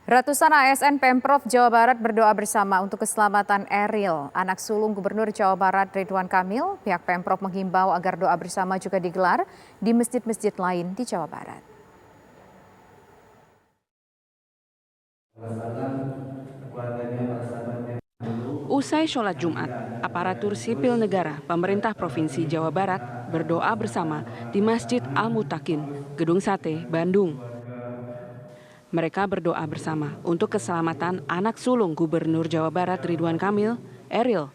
Ratusan ASN Pemprov Jawa Barat berdoa bersama untuk keselamatan Eril, anak sulung Gubernur Jawa Barat Ridwan Kamil. Pihak Pemprov menghimbau agar doa bersama juga digelar di masjid-masjid lain di Jawa Barat. Usai sholat Jumat, aparatur sipil negara pemerintah Provinsi Jawa Barat berdoa bersama di Masjid Al-Mutakin, Gedung Sate, Bandung. Mereka berdoa bersama untuk keselamatan anak sulung Gubernur Jawa Barat Ridwan Kamil, Eril.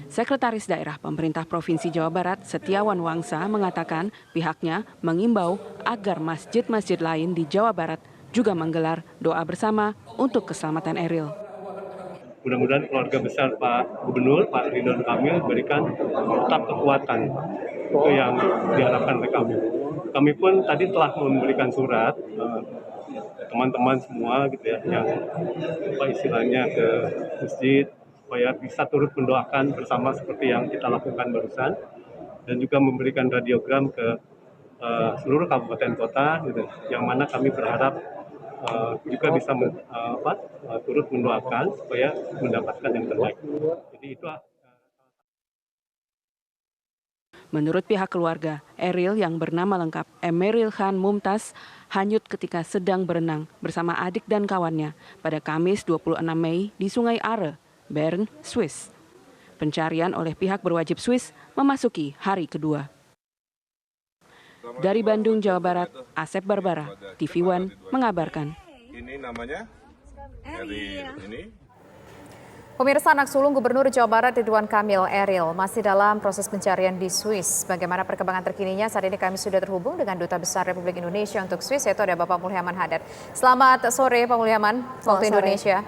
Sekretaris Daerah Pemerintah Provinsi Jawa Barat Setiawan Wangsa mengatakan pihaknya mengimbau agar masjid-masjid lain di Jawa Barat juga menggelar doa bersama untuk keselamatan Eril. Mudah-mudahan keluarga besar Pak Gubernur, Pak Ridwan Kamil berikan tetap kekuatan. Itu yang diharapkan oleh kami. Kami pun tadi telah memberikan surat teman-teman semua gitu ya, yang apa istilahnya ke masjid supaya bisa turut mendoakan bersama seperti yang kita lakukan barusan, dan juga memberikan radiogram ke seluruh kabupaten kota, gitu, yang mana kami berharap juga bisa turut mendoakan supaya mendapatkan yang terbaik. Jadi itu. Menurut pihak keluarga, Eril yang bernama lengkap Emeril Khan Mumtaz hanyut ketika sedang berenang bersama adik dan kawannya pada Kamis 26 Mei di Sungai Are, Bern, Swiss. Pencarian oleh pihak berwajib Swiss memasuki hari kedua. Dari Bandung, Jawa Barat, Asep Barbara, TV One mengabarkan. Ini namanya Eril ini. Pemirsa, anak sulung Gubernur Jawa Barat Ridwan Kamil, Eril, masih dalam proses pencarian di Swiss. Bagaimana perkembangan terkininya? Saat ini kami sudah terhubung dengan Duta Besar Republik Indonesia untuk Swiss, yaitu ada Bapak Mulyaman Hadad. Selamat sore, Pak Mulyaman, waktu Indonesia.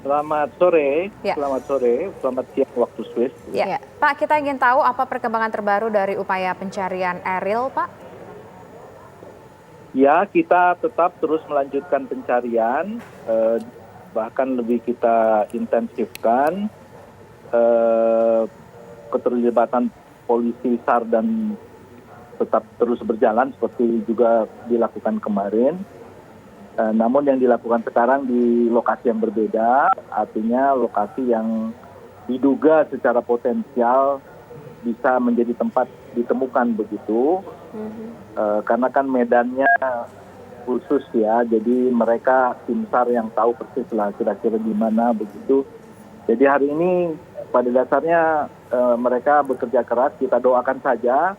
Selamat sore, ya. Selamat siang waktu Swiss. Ya. Pak, kita ingin tahu apa perkembangan terbaru dari upaya pencarian Eril, Pak? Ya, kita tetap terus melanjutkan pencarian. Bahkan lebih kita intensifkan keterlibatan polisi SAR dan tetap terus berjalan seperti juga dilakukan kemarin. Namun yang dilakukan sekarang di lokasi yang berbeda, artinya lokasi yang diduga secara potensial bisa menjadi tempat ditemukan begitu. Karena kan medannya khusus ya, jadi mereka tim SAR yang tahu persis lah kira-kira di mana begitu. Jadi hari ini pada dasarnya mereka bekerja keras, kita doakan saja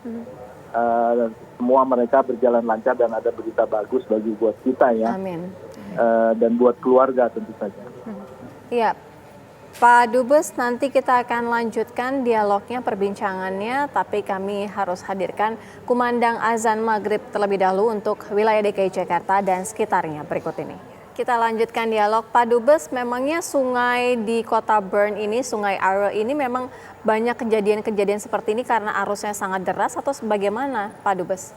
semua mereka berjalan lancar dan ada berita bagus bagi buat kita ya. Amin. Dan buat keluarga tentu saja. Iya. Pak Dubes, nanti kita akan lanjutkan dialognya, perbincangannya, tapi kami harus hadirkan kumandang azan maghrib terlebih dahulu untuk wilayah DKI Jakarta dan sekitarnya berikut ini. Kita lanjutkan dialog. Pak Dubes, memangnya sungai di kota Bern ini, Sungai Are ini memang banyak kejadian-kejadian seperti ini karena arusnya sangat deras atau bagaimana, Pak Dubes?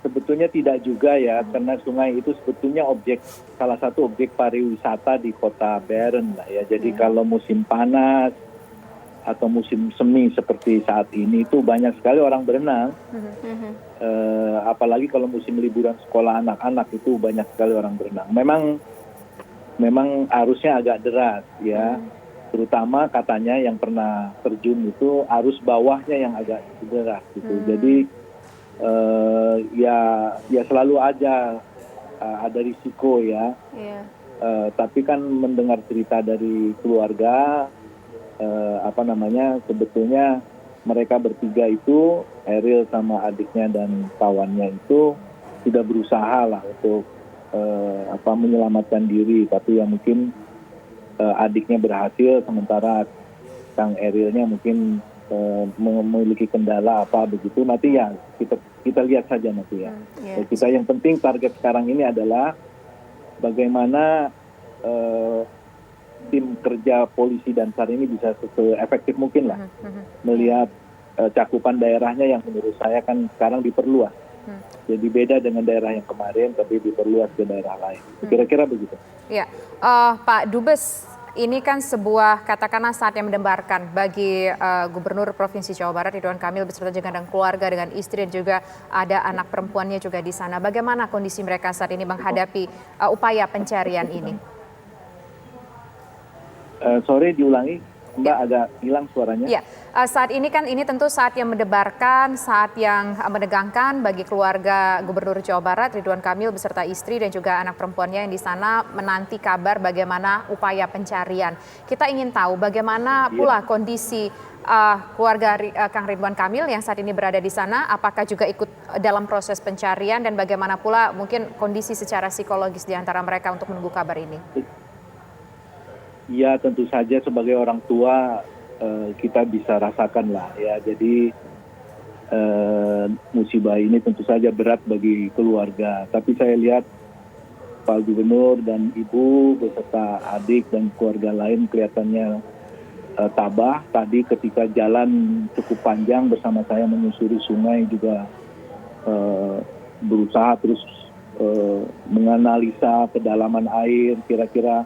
Sebetulnya tidak juga ya, karena sungai itu sebetulnya salah satu objek pariwisata di kota Bern lah ya. Jadi kalau musim panas atau musim semi seperti saat ini itu banyak sekali orang berenang. Apalagi kalau musim liburan sekolah anak-anak itu banyak sekali orang berenang. Memang arusnya agak deras ya. Terutama katanya yang pernah terjun itu arus bawahnya yang agak deras gitu. Jadi ya selalu aja ada risiko ya. Tapi kan mendengar cerita dari keluarga, sebetulnya mereka bertiga itu, Eril sama adiknya dan kawannya itu sudah berusaha lah untuk menyelamatkan diri, tapi ya mungkin adiknya berhasil, sementara Kang Erilnya mungkin memiliki kendala apa begitu. Nanti ya kita lihat saja nanti ya. Kita yang penting target sekarang ini adalah bagaimana tim kerja polisi dan SAR ini bisa seefektif mungkin lah melihat cakupan daerahnya yang menurut saya kan sekarang diperluas. Jadi beda dengan daerah yang kemarin, tapi diperluas ke daerah lain. Kira-kira begitu. Ya, Pak Dubes, ini kan sebuah katakanlah saat yang mendebarkan bagi Gubernur Provinsi Jawa Barat Ridwan Kamil beserta dengan keluarga, dengan istri dan juga ada anak perempuannya juga di sana. Bagaimana kondisi mereka saat ini menghadapi upaya pencarian ini? Sore diulangi, Mbak, agak hilang suaranya. Ya, saat ini kan ini tentu saat yang mendebarkan, saat yang menegangkan bagi keluarga Gubernur Jawa Barat Ridwan Kamil beserta istri dan juga anak perempuannya yang di sana menanti kabar bagaimana upaya pencarian. Kita ingin tahu bagaimana pula kondisi keluarga Kang Ridwan Kamil yang saat ini berada di sana, apakah juga ikut dalam proses pencarian dan bagaimana pula mungkin kondisi secara psikologis di antara mereka untuk menunggu kabar ini. Ya, tentu saja sebagai orang tua kita bisa rasakan lah ya. Jadi musibah ini tentu saja berat bagi keluarga. Tapi saya lihat Pak Gubernur dan Ibu beserta adik dan keluarga lain kelihatannya tabah. Tadi ketika jalan cukup panjang bersama saya menyusuri sungai juga berusaha terus menganalisa kedalaman air, kira-kira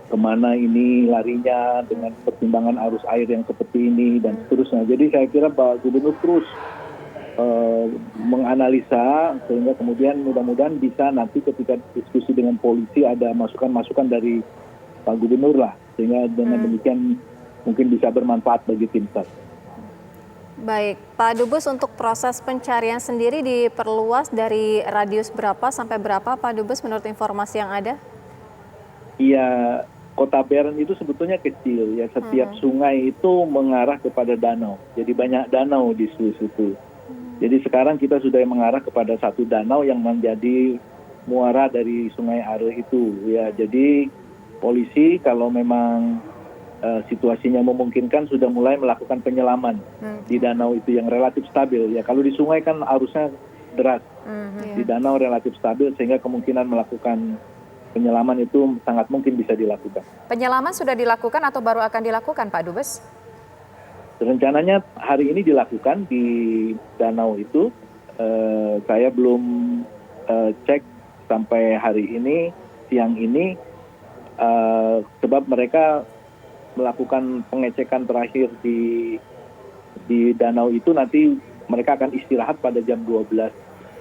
kemana ini larinya dengan pertimbangan arus air yang seperti ini dan seterusnya. Jadi saya kira Pak Gubernur terus menganalisa sehingga kemudian mudah-mudahan bisa nanti ketika diskusi dengan polisi ada masukan-masukan dari Pak Gubernur lah, sehingga dengan demikian mungkin bisa bermanfaat bagi tim SAR. Baik, Pak Dubes, untuk proses pencarian sendiri diperluas dari radius berapa sampai berapa, Pak Dubes, menurut informasi yang ada? Iya, Kota Bern itu sebetulnya kecil ya, setiap sungai itu mengarah kepada danau. Jadi banyak danau di Swiss itu. Jadi sekarang kita sudah mengarah kepada satu danau yang menjadi muara dari Sungai Are itu ya. Jadi polisi kalau memang situasinya memungkinkan sudah mulai melakukan penyelaman di danau itu yang relatif stabil ya. Kalau di sungai kan arusnya deras. Di danau relatif stabil sehingga kemungkinan melakukan penyelaman itu sangat mungkin bisa dilakukan. Penyelaman sudah dilakukan atau baru akan dilakukan, Pak Dubes? Rencananya hari ini dilakukan di danau itu. Saya belum cek sampai hari ini, siang ini, sebab mereka melakukan pengecekan terakhir di danau itu. Nanti mereka akan istirahat pada jam 12,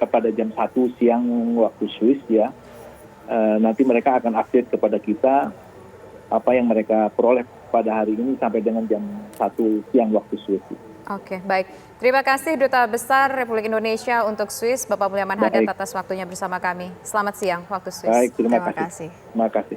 pada jam 1 siang waktu Swiss ya. Nanti mereka akan update kepada kita apa yang mereka peroleh pada hari ini sampai dengan jam 1 siang waktu Swiss. Oke, baik. Terima kasih Duta Besar Republik Indonesia untuk Swiss, Bapak Mulyaman Hadad atas waktunya bersama kami. Selamat siang waktu Swiss. Baik, terima kasih. Terima kasih.